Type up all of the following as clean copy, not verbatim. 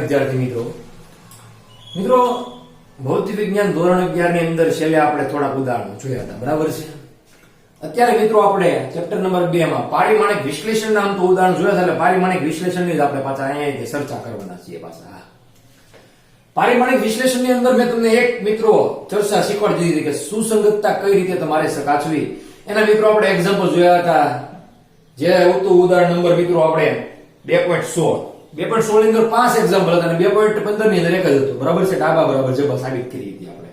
વિદ્યાર્થી મિત્રો મિત્રો ભૌતિક વિજ્ઞાન ધોરણ 11 ની અંદર છેલ્લે આપણે થોડાક ઉદાહરણો જોયા હતા, બરાબર છે। અત્યારે મિત્રો આપણે ચેપ્ટર નંબર 2 માં પારિમાણિક વિશ્લેષણ નામ તો ઉદાહરણ જોયા હતા, એટલે પારિમાણિક વિશ્લેષણની જ આપણે પાછા અહીંયા ચર્ચા કરવાના છીએ પાછા। પારિમાણિક વિશ્લેષણની અંદર મેં તમને એક મિત્રો ચર્ચા શીખવાડી દીધી કે સુસંગતતા કઈ રીતે તમારે ચકાસવી, એના મિત્રો આપણે એક્ઝામ્પલ જોયા હતા। જે હતું ઉદાહરણ નંબર મિત્રો આપણે 2.16 ની અંદર 5 એક્ઝામ્પલ હતા અને 2.15 ની અંદર એક જ હતું, બરાબર છે। ડાબા બરાબર જવાબ સાબિત કરી હતી આપણે।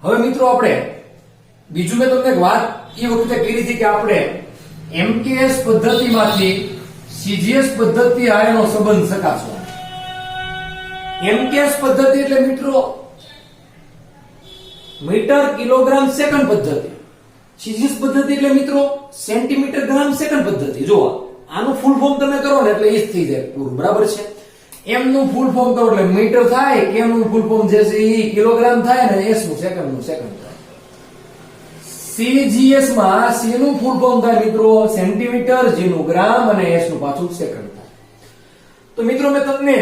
હવે મિત્રો આપણે બીજું મેં તમને એક વાત એ વખતે કરી હતી કે આપણે એમકેએસ પદ્ધતિમાંથી સીજીએસ પદ્ધતિ હારેનો સંબંધ ચકાસવાનો। એમકેએસ પદ્ધતિ એટલે મિત્રો મીટર કિલોગ્રામ સેકન્ડ પદ્ધતિ, સીજીએસ પદ્ધતિ એટલે મિત્રો સેન્ટીમીટર ગ્રામ સેકન્ડ પદ્ધતિ। જો આનું ફૂલ ફોર્મ તમે કરો ને એટલે એ જ થઈ જાય પૂરું, બરાબર છે। એમ નું ફૂલ ફોર્મ કરો એટલે મીટર થાય, કે નું ફૂલ ફોર્મ જે છે એ કિલોગ્રામ થાય ને એસ નું સેકન્ડ થાય। સીજીએસ માં સી નું ફૂલ ફોર્મ થાય મિત્રો સેન્ટીમીટર, જી નું ગ્રામ અને એસ નું પાછું સેકન્ડ થાય। તો મિત્રો મેં તમને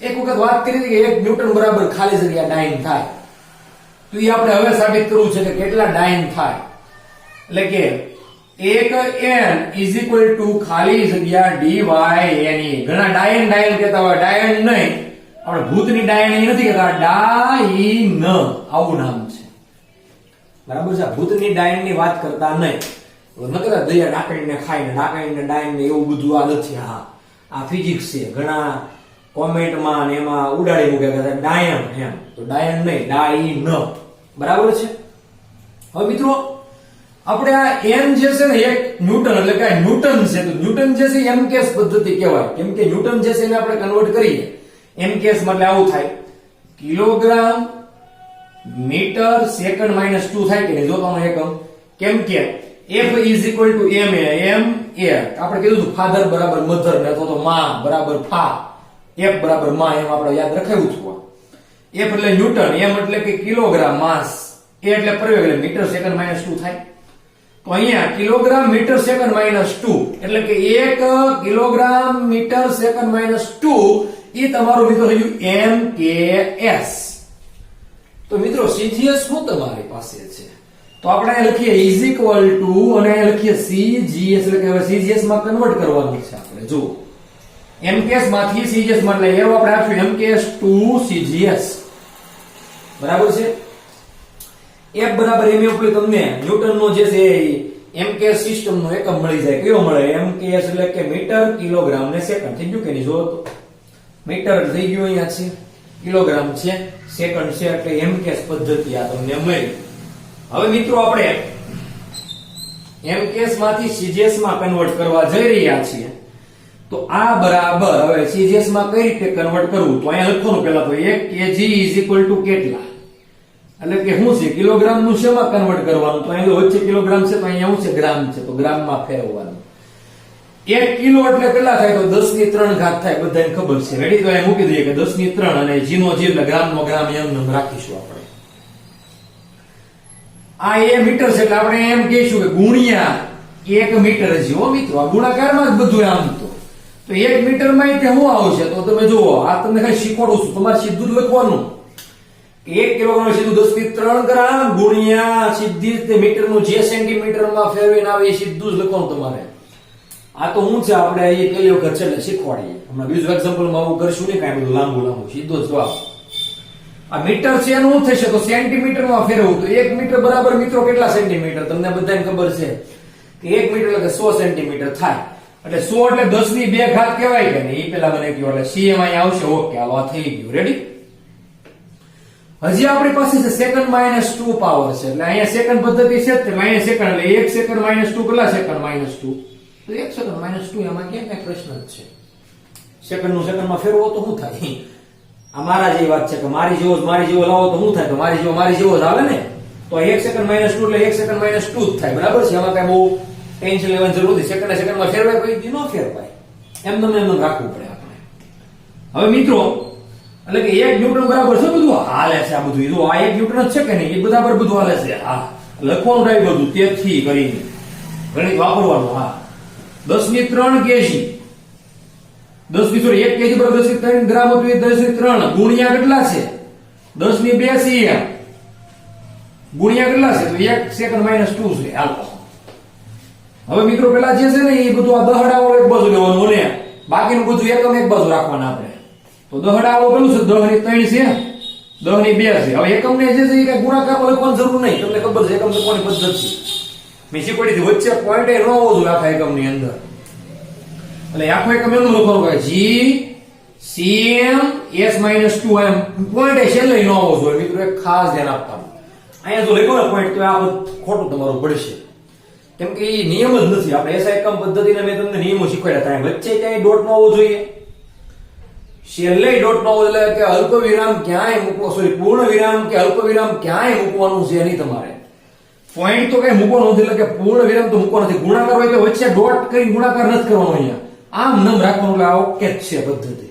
એક વખત વાત કરી હતી કે 1 ન્યૂટન બરાબર ખાલી જગ્યા ડાયન થાય, તો એ આપણે હવે સાબિત કરવું છે કે કેટલા ડાયન થાય, એટલે કે 1n = ખાલી જગ્યા dy ne। ઘણા ડાયન કહેતા હોય, ડાયન નહીં, આપણે ભૂતની ડાયન નથી કહેતા, ડાઈન આવું નામ છે, બરાબર છે। ભૂતની ડાયન ની વાત કરતા નહીં, નકર દયા ડાકણીને ખાઈને ડાકણીને ડાયન ને એવું બધું આ નથી। હા, આ ફિઝિક્સ છે, ઘણા કોમેન્ટમાં ને એમાં ઉડાડી મૂકે કે ડાયન એમ, તો ડાયન નહીં, ડાઈન, બરાબર છે। હવે મિત્રો આપણે આ n જે છે ને 1 ન્યૂટન એટલે કે ન્યૂટન છે, તો ન્યૂટન જે છે એમકેએસ પદ્ધતિ કહેવાય, કેમ કે ન્યૂટન જે છે એને આપણે કન્વર્ટ કરીએ એમકેએસ માં એટલે આવું થાય કિલોગ્રામ મીટર સેકન્ડ -2 થાય કે નહીં, જોવાનો એકમ, કેમ કે F = ma, આપણે કીધું હતું ફાધર બરાબર મધર ને અથવા તો માં બરાબર ફા, F બરાબર માં, એમ આપણે યાદ રખાયું હતું। F એટલે ન્યૂટન, m એટલે કે કિલોગ્રામ માસ, a એટલે પ્રવેગ એટલે મીટર સેકન્ડ -2 થાય। તો અહીંયા કિલોગ્રામ મીટર સેકન્ડ -2 એટલે કે 1 કિલોગ્રામ મીટર સેકન્ડ -2 એ તમારું મિત્રો થયું MKS। તો મિત્રો સીજીએસ શું તમારી પાસે છે, તો આપણે અહીં લખીએ = અને અહીં લખીએ સીજીએસ, એટલે કે હવે સીજીએસ માં કન્વર્ટ કરવાનું છે આપણે। જો MKS માંથી સીજીએસ માં એટલે એરો આપણે આપ્યું MKS to CGS, બરાબર છે। F બરાબર ma ઉપર તમને ન્યૂટન નો જે છે MKS સિસ્ટમ નો એકમ મળી જાય, કયો મળે MKS એટલે કે મીટર કિલોગ્રામ ને સેકન્ડ, થઈ ગયું કે નહીં, જો તો મીટર થઈ ગયું, અહીંયા છે કિલોગ્રામ છે, સેકન્ડ છે, એટલે MKS પદ્ધતિ આ તમને મળી। હવે મિત્રો આપણે MKS માંથી CGS માં કન્વર્ટ કરવા જઈ રહ્યા છીએ, તો આ બરાબર હવે CGS માં કઈ રીતે કન્વર્ટ કરવું, તો અહીંયા લખવાનું પહેલા તો 1 kg = કેટલા, એટલે કે શું છે કિલોગ્રામ નું શેમાં કન્વર્ટ કરવાનું, તો અહીંયા વચ્ચે કિલોગ્રામ છે તો અહીંયા શું છે ગ્રામ છે, તો ગ્રામ માં ફેરવવાનું। 1 કિલો એટલે કેટલા થાય, તો 10 ની 3 ઘાત થાય, બધાને ખબર છે, રેડી। તો અહીંયા મૂકી દઈએ કે 10 ની 3 અને જી નો જી એટલે ગ્રામ નો ગ્રામ એમ રાખીશું આપણે। આ એ મીટર છે એટલે આપણે એમ કહીશું કે ગુણ્યા 1 મીટર જ હો મિત્રો, આ ગુણાકારમાં જ બધું આમ તો 1 મીટર માં તે શું આવશે, તો તમે જુઓ આ તમને કઈ શીખવાડું છું, તમારે સીધું જ લખવાનું 1 કિલોગ્રામ સીધું 10 ની 3 ગ્રામ ગુણ્યા સીધી તે મીટર નું જે સેન્ટીમીટર માં ફેરવીને આવે એ સીધું જ લખવાનું તમારે। આ તો શું છે આપણે એ પહેલી વખત છે એટલે શીખવાડીએ, હમણાં બીજું એક્ઝામ્પલ માં આવું કરશું નહીં, કાંઈ બધું લાંબુ સીધો જ જવાબ। આ મીટર છે એનું શું થશે, તો સેન્ટીમીટર માં ફેરવું, તો 1 મીટર બરાબર મિત્રો કેટલા સેન્ટીમીટર, તમને બધાને ખબર છે કે 1 મીટર એટલે કે 100 સેન્ટીમીટર થાય, એટલે 100 એટલે 10 ની 2 ઘાત કહેવાય કે નહીં, એ પેલા મને કહ્યું, એટલે CM અહીં આવશે। ઓકે, હાલો આ થઈ ગયું, રેડી। હજી આપણી પાસે છે સેકન્ડ -2 પાવર છે, એટલે અહીંયા સેકન્ડ પદ્ધતિ છે, એટલે અહીંયા સેકન્ડ એટલે 1 સેકન્ડ -2 કેટલા સેકન્ડ -2, તો 1 સેકન્ડ -2 એમાં ક્યાં કઈ પ્રશ્ન જ છે, સેકન્ડ નું સેકન્ડ માં ફેરવો તો શું થાય, આ મારા જેવી વાત છે કે મારી જેવો લાવો તો શું થાય, તો મારી જેવો જ આવે ને, તો 1 સેકન્ડ -2 એટલે 1 સેકન્ડ -2 જ થાય, બરાબર છે। એમાં કઈ બહુ ટેન્શન લેવાની જરૂર નથી, સેકન્ડ માં ફેરવાય કોઈ દી ન ફેરવાય, એમ રાખવું પડે આપણે। હવે મિત્રો એટલે કે 1 ન્યૂટન બરાબર છે બધું હાલે છે, આ બધું જો આ 1 ન્યૂટન જ છે કે નહીં, એ બરાબર બધું હાલે છે। હા, લખવાનું થાય બધું તેથી કરીને ગણિત વાપરવાનું। હા, 10 ની 3 kg 10 ની સોરી 1 કેજી બરાબર 10 ની 3 ગ્રામ હતું એ 10 ની 3 ગુણ્યા કેટલા છે 10 ની 2 cm ગુણ્યા કેટલા છે તો 1 સેકન્ડ -2 છે હાલો હવે મિત્રો પેલા જે છે ને એ બધું આ દહડાઓ એક બાજુ લેવાનું ને બાકીનું બધું એકમ એક બાજુ રાખવાના આપણે તો દહડાઓ પેલું છે 10 ની 3 છે 10 ની 2 છે હવે એકમ ને જે છે એ કઈ ગુણાકારમાં લખવાની જરૂર નહીં તમને ખબર છે એકમ લખવાની પદ્ધતિ મેં શીખવાડી હતી વચ્ચે પોઈન્ટ એ ન હોવો જોઈએ આખા એકમ ની અંદર એટલે આખો એકમ એનું લખવાનું કે જી cm s - 2 એમ પોઈન્ટ એ છેલ્લે ન હોવો જોઈએ મિત્રો એક ખાસ ધ્યાન આપવાનું અહીંયા જો લખ્યો ને પોઈન્ટ તો આ ખોટું તમારું પડશે કેમ કે એ નિયમ જ નથી આપણે એસા એકમ પદ્ધતિને મેં તમને નિયમો શીખવાડ્યા હતા વચ્ચે ક્યાંય ડોટ ન હોવો જોઈએ છેલ્લે ડોટ ન હોવો એટલે કે અલ્પ વિરામ ક્યાંય મૂકવો સોરી પૂર્ણ વિરામ કે અલ્પ વિરામ ક્યાંય મૂકવાનું છે નહીં તમારે પોઈન્ટ તો કઈ મૂકવાનો નથી એટલે કે પૂર્ણ વિરામ તો મૂકવાનો નથી ગુણાકાર હોય તો વચ્ચે ડોટ કરી ગુણાકાર નથી કરવાનો અહીંયા આમ નમ રાખવાનું એટલે આ ઓકે જ છે પદ્ધતિ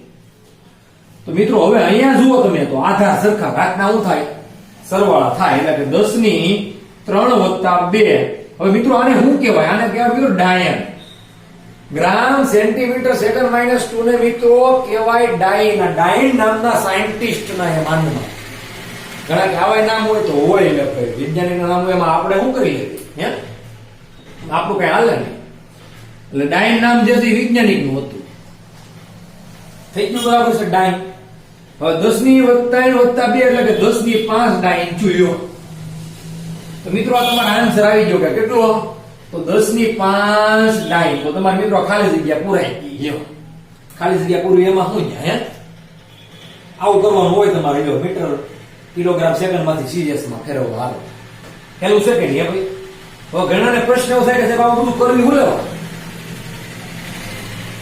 તો મિત્રો હવે અહીંયા જુઓ તમે તો આધાર સરખા ઘાતના શું થાય સરવાળા થાય એટલે કે 10 ની 3 વત્તા 2 હવે મિત્રો આને શું કહેવાય આને કહેવાય મિત્રો ડાયન ગ્રામ સેન્ટીમીટર સેકન્ડ -2 ને મિત્રો કહેવાય ડાયન આ ડાયન નામના સાયન્ટિસ્ટ ના એ માનમાં ઘણા કે આવા નામ હોય તો હોય એટલે વિજ્ઞાનીના નામ હોય એમાં આપણે શું કરી લઈએ હે આપણું કઈ હાલે નહીં એટલે ડાયન નામ જે છે વૈજ્ઞાનિક નું હતું થઈ ગયું બરાબર છે ડાયન હવે 10 ની 3 વત્તા 2 એટલે કે 10 ની 5 ડાયન જોયો તો મિત્રો આ તમારો આન્સર આવી ગયો કે કેટલો તો 10 ની 5 ડાયન તો તમારે મિત્રો ખાલી જગ્યા પૂરાઈ ગઈ ખાલી જગ્યા પૂરી એમાં શું જાય હે આવું કરવાનું હોય તમારે જો મીટર કિલોગ્રામ સેકન્ડ માંથી સીરીયસ માં ફેરવવા હાલો પેલું છે કે નહીં ભાઈ હવે ઘણાને પ્રશ્ન એવો થાય કે સાહેબ આ બધું કરવી હું લેવા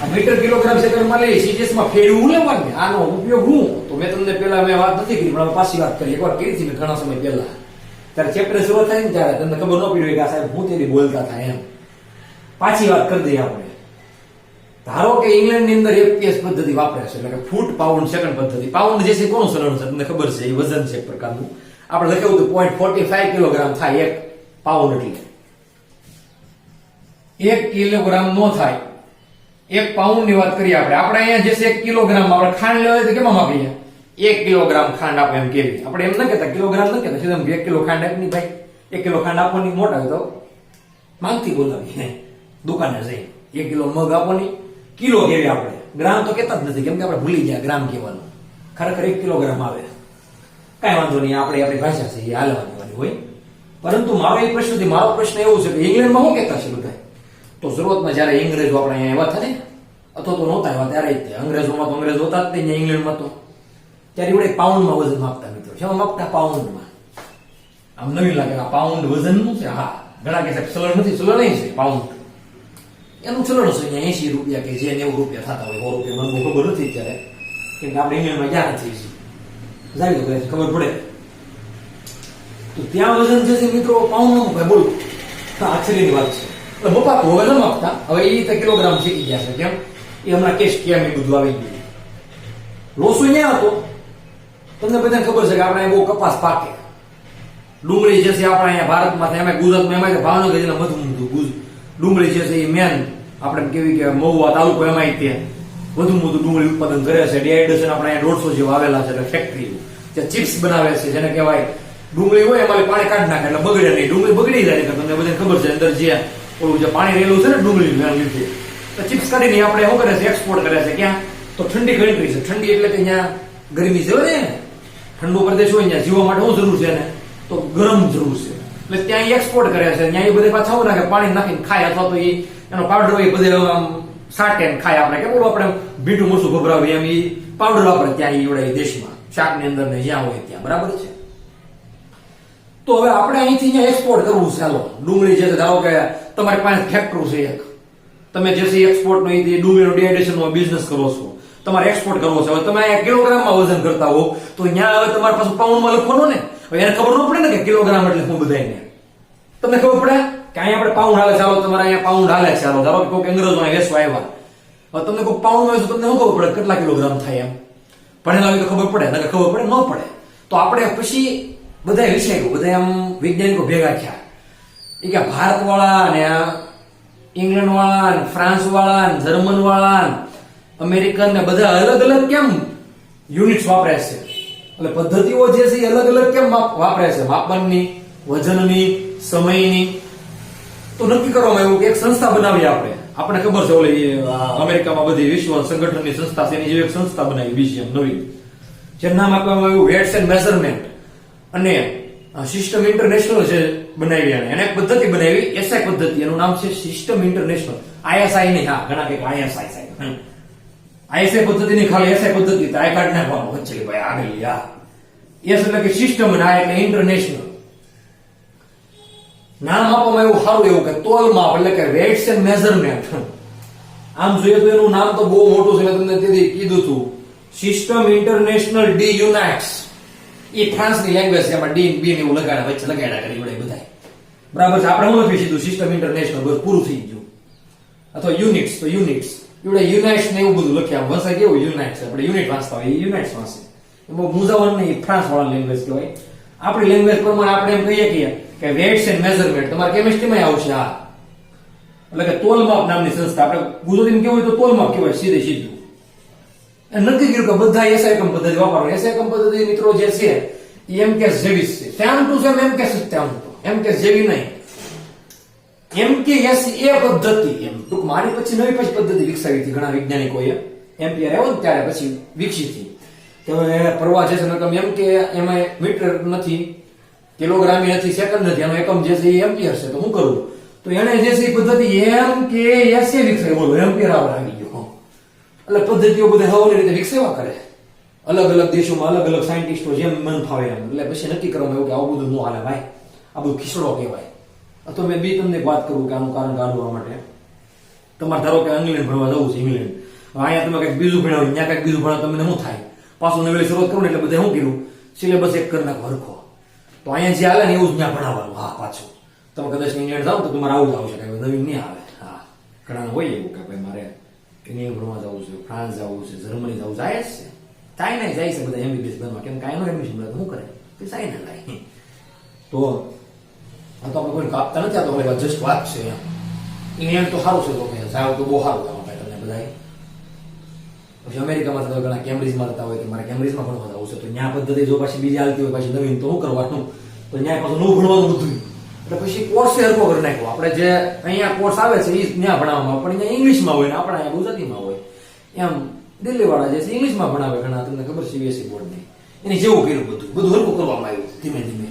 આ મીટર કિલોગ્રામ સેકન્ડ માં લઈ સીરીયસ માં ફેરવું લેવાનું આનો ઉપયોગ હું તો મેં તમને પેલા મેં વાત નથી કરી પણ પાછી વાત કરી એકવાર કરી હતી મેં ઘણા સમય પહેલા ત્યારે ચેપ્ટર શરૂ થાય ને ત્યારે તમને ખબર ન પડી કે સાહેબ હું તેની બોલતા થાય એમ પાછી વાત કરી દઈએ આપણે ધારો કે ઇંગ્લેન્ડ ની અંદર એફપીએસ પદ્ધતિ વાપરે છે એટલે કે ફૂટ પાઉન્ડ સેકન્ડ પદ્ધતિ પાઉન્ડ જે છે કોનું સરળ છે તમને ખબર છે એ વજન છે એક પ્રકારનું આપણે લખ્યું હતું 0.45 કિલોગ્રામ થાય એક પાઉન્ડ એટલે 1 કિલોગ્રામ નો થાય એક પાઉન્ડ ની વાત કરીએ આપણે અહીંયા જે છે 1 કિલોગ્રામ આપણે ખાંડ લેવા તો કેમાં માપીએ 1 કિલોગ્રામ ખાંડ આપે એમ કેવી આપણે એમ ન કહેતા કિલોગ્રામ ન કહેતા સીધા 1 કિલો ખાંડ આપની ભાઈ 1 કિલો ખાંડ આપવાની મોટા તો માંગથી બોલાવી દુકાને જઈ 1 કિલો મગ આપવાની કિલો કેવી આપણે ગ્રામ તો કહેતા જ નથી કેમ કે આપણે ભૂલી ગયા ગ્રામ કહેવાનું ખરેખર 1 કિલોગ્રામ આવે કઈ વાંધો નહીં આપણે આપણી ભાષા છે એ હાલવાની હોય પરંતુ મારો પ્રશ્ન એવો છે કે ઇંગ્લેન્ડમાં શું કહેતા છે બધા તો શરૂઆતમાં જયારે અંગ્રેજો આપણે અહીંયા આવ્યા હતા ને અથવા તો નહોતા આવ્યા ત્યારે અંગ્રેજોમાં તો અંગ્રેજો હતા જ નહીં ઇંગ્લેન્ડમાં તો ત્યારે એવડે પાઉન્ડમાં વજન માપતા મિત્રો શેમાં માપતા પાઉન્ડમાં આમ નવી લાગે આ પાઉન્ડ વજન નું છે હા ઘણા કે ચલણ નથી ચલણ નહીં છે પાઉન્ડ એનું ચલણ છે અહીંયા 80 રૂપિયા કે જે 90 રૂપિયા થતા હોય 100 રૂપિયા મને ખબર નથી અત્યારે કેમ કે આપણે ઇંગ્લેન્ડમાં ગયા નથી જાય તો ખબર પડે તો ત્યાં વજન જે છે મિત્રો પાઉન્ડ નું ભાઈ બોલું આશ્ચર્યની વાત છે એટલે બપા હવે ન માપતા હવે એ રીતે કિલોગ્રામ શીખી ગયા છે કેમ એ હમણાં કેશ કેમ એ બધું આવી ગયું લોસો ક્યાં હતો તમને બધાને ખબર છે કે આપણે બહુ કપાસ પાકે ડુંગળી જે છે આપણે અહીંયા ભારતમાં એમાં ગુજરાતમાં એમાં ભાવનગર જિલ્લા મધુ ડુંગળી જે છે એ મેન આપણે કેવી કે મહુવા તાલુકો એમાં ત્યાં વધુ ડુંગળી ઉત્પાદન કરે છે ડીહાઇડ્રેશન આપણે અહીંયા 150 જેવા આવેલા છે ફેક્ટરી જે ચિપ્સ બનાવે છે જેને કહેવાય ડુંગળી હોય એમાં પાણી કાઢી નાખે એટલે બગડે નહીં ડુંગળી બગડી જાય તમને બધાને ખબર છે અંદર જે ઓલું જે પાણી રહેલું છે ને ડુંગળી લીધે તો ચિપ્સ કાઢીને આપણે શું કરે છે એક્સપોર્ટ કરે છે ક્યાં તો ઠંડી કન્ટ્રી છે ઠંડી એટલે કે અહીંયા ગરમી છે ને ઠંડો પ્રદેશ હોય ત્યાં જીવવા માટે શું જરૂર છે ને તો ગરમ જરૂર છે એટલે ત્યાં એક્સપોર્ટ કરે છે ત્યાં એ બધે પાછા શું નાખે પાણી નાખીને ખાય અથવા તો એનો પાવડર હોય બધે આમ સાટે ખાય આપણે કે બોલો આપણે મીઠું મરચું ગભરાવીએ એમ એ પાવડર વાપરે ત્યાં એ દેશમાં શાકની અંદર ને જ્યાં હોય ત્યાં બરાબર છે તો હવે આપણે અહીંથી અહીંયા એક્સપોર્ટ કરવું છે ચાલો ડુંગળી છે ધારો કે તમારી પાસે ફેક્ટરી છે એક તમે જે છે એક્સપોર્ટ નો ડુંગળીનો ડિહાઇડ્રેશન નો બિઝનેસ કરો છો તમારે એક્સપોર્ટ કરવો છે હવે તમે અહીંયા કિલોગ્રામમાં વજન કરતા હો તો અહીંયા હવે તમારે પાછું પાઉન્ડમાં લખવાનું ને હવે એને ખબર ન પડે ને કે કિલોગ્રામ એટલે શું બધાને તમને ખબર પડે કે અહીંયા આપણે પાઉન્ડ હાલે ચાલો તમારે અહીંયા પાઉન્ડ હાલે ચાલો ધારો કે કોઈ અંગ્રેજો અહીંયા વેચવા આવ્યા હવે તમને કોઈ પાઉન્ડ હોય તો તમને શું ખબર પડે કેટલા કિલોગ્રામ થાય એમ ભણેલા હોય તો ખબર પડે ને ખબર પડે ન પડે તો આપણે પછી બધા વિચાર્યું બધા આમ વૈજ્ઞાનિકો ભેગા થયા એ કે ભારત વાળા ને ઇંગ્લેન્ડ વાળા ને ફ્રાન્સ વાળા ને જર્મન વાળા અમેરિકન ને બધા અલગ અલગ કેમ યુનિટ્સ વાપરે છે, એટલે પદ્ધતિઓ જે છે એ અલગ અલગ કેમ વાપરે છે, માપનની, વજનની, સમયની. તો નક્કી કરવામાં આવ્યું કે એક સંસ્થા બનાવી આપણે ખબર છે ઓલી અમેરિકામાં બધી વિશ્વ સંગઠનની સંસ્થા છે, એની જેવી એક સંસ્થા બનાવી બીજીએમ નવી, જેનું નામ આપવામાં આવ્યું વેટ્સ એન્ડ મેઝરમેન્ટ, અને સિસ્ટમ ઇન્ટરનેશનલ છે બનાવી, એને એક પદ્ધતિ બનાવી એસઆઈ પદ્ધતિ, એનું નામ છે સિસ્ટમ ઇન્ટરનેશનલ. આઈએસઆઈ નહીં, હા ઘણા કે આઈએસઆઈ આઈએસઆઈ પદ્ધતિ નહીં, ખાલી એસઆઈ પદ્ધતિ તો આઈ કાર્ડ નાખવાનું વચ્ચે ભાઈ આગળ. આ એસ એટલે કે સિસ્ટમ અને આ એટલે ઇન્ટરનેશનલ. નામ આપવામાં એવું સારું એવું કે તોલમાપ એટલે કે વેટ્સ એન્ડ મેઝરમેન્ટ. આમ જોઈએ તો એનું નામ તો બહુ મોટું છે, મેં તમને તેથી કીધું હતું, સિસ્ટમ ઇન્ટરનેશનલ ડી યુનાઇટ્સ. એ ફ્રાન્સની લેંગ્વેજ છે, એમાં ડી બી ને એવું લગાડ્યા વચ્ચે લગાડ્યા કરી વડે બધા બરાબર છે. આપણે હું લખી સીધું સિસ્ટમ ઇન્ટરનેશનલ, બસ પૂરું થઈ ગયું. અથવા યુનિટ્સ તો યુનિટ્સ એવડે યુનાઇટ્સ ને એવું બધું લખ્યા વંશા કેવું યુનાઇટ્સ, આપણે યુનિટ વાંચતા હોય યુનાઇટ્સ વાંચે. એમાં મુજાવન નહીં, ફ્રાન્સ વાળા લેંગ્વેજ કહેવાય. આપણી લેંગ્વેજ પ્રમાણે આપણે એમ કહીએ કે વેટ્સ એન્ડ મેઝરમેન્ટ તમારે કેમિસ્ટ્રીમાં આવશે. આ એટલે કે તોલમાપ નામની સંસ્થા, આપણે ગુજરાતીમાં કેવું હોય તો તોલમાપ કહેવાય સીધે સીધું. નક્કી કર્યું કે બધા એસઆઈકમ પદ્ધતિ વાપરવાની. એસઆઈકમ પદ્ધતિ મિત્રો જે છે એ એમકેસ જેવી છે, સેમ ટુ સેમ એમકેસ જ તેમ એમકેસ જેવી નહીં. એમકેએસ એ પદ્ધતિ એમ ટૂંકમાં આની પછી નવી પછી પદ્ધતિ વિકસાવી હતી ઘણા વૈજ્ઞાનિકોએ. એમ્પિયર આવ્યો ને ત્યારે પછી વિકસી હતી કે હવે પ્રવાહ જે છે એમ કે એમાં મીટર નથી, કિલોગ્રામ નથી, સેકન્ડ નથી, એનો એકમ જે છે એ એમ્પિયર છે. તો શું કરવું? તો એને જે છે એ પદ્ધતિ એમકેએસ એ વિકસાવી. બોલો એમ્પિયર આવી ગયો. એટલે પદ્ધતિઓ બધા હવાની રીતે વિકસાવવા કરે અલગ અલગ દેશોમાં અલગ અલગ સાયન્ટિસ્ટો જેમ મન ફાવે એમ. એટલે પછી નક્કી કરવામાં આવ્યું કે આવું બધું ન હાલે ભાઈ, આ બધું ખીસડો કહેવાય. તો મેં બી તમને વાત કરું કે આનું કારણ કાઢવા માટે તમારે ધારો કે ઇંગ્લેન્ડ ભણવા જવું છે, ઇંગ્લેન્ડ અહીંયા તમે કંઈક બીજું ભણાવો, ત્યાં કંઈક બીજું ભણાવો, તમને શું થાય? પાછું નવેલી શરૂઆત કરું ને એટલે બધા શું કર્યું, સિલેબસ એક કરી નાખો હરખો. તો અહીંયા જે હાલે ને એવું જ ત્યાં ભણાવવાનું. હા પાછું તમે કદાચ ઇંગ્લેન્ડ જાઓ તો તમારે આવું જ આવશે, કઈ નવીન નહીં આવે. હા ઘણા હોય એવું કે ભાઈ મારે ઇંગ્લેન્ડ ભણવા જવું છે, ફ્રાન્સ જવું છે, જર્મની જવું જાય જ છે, ચાઇના જાય છે બધા એમબીબીએસ બનવા. કેમ કાંઈ નો એડમિશન મળે તો શું કરે? ચાઇના લાય. તો આપણે કોઈ કાપતા નથી, આ તો અમારી જસ્ટ વાત છે. ઇંગ્લેન્ડ તો સારું છે, તો જાવ તો બહુ સારું કામ આપે તમને બધા. પછી અમેરિકામાં તો ઘણા કેમ્બ્રિજમાં રહેતા હોય કે મારે કેમ્બ્રિજમાં ભણવા જવું છે, તો ત્યાં પદ્ધતિ જો પાછી બીજી હાલતી હોય પાછી નવીન, તો શું કરવાનું? તો ત્યાં પાછું નવું ભણવાનું બધું. એટલે પછી કોર્સ હરકો કરી નાખ્યો. આપણે જે અહીંયા કોર્સ આવે છે એ ત્યાં ભણાવવામાં પણ અહીંયા ઇંગ્લિશમાં હોય ને આપણે અહીંયા ગુજરાતીમાં હોય. એમ દિલ્હી વાળા જે છે ઇંગ્લિશમાં ભણાવે ઘણા, તમને ખબર સીબીએસઈ બોર્ડની. એની જેવું કર્યું બધું હરકું કરવામાં આવ્યું ધીમે ધીમે.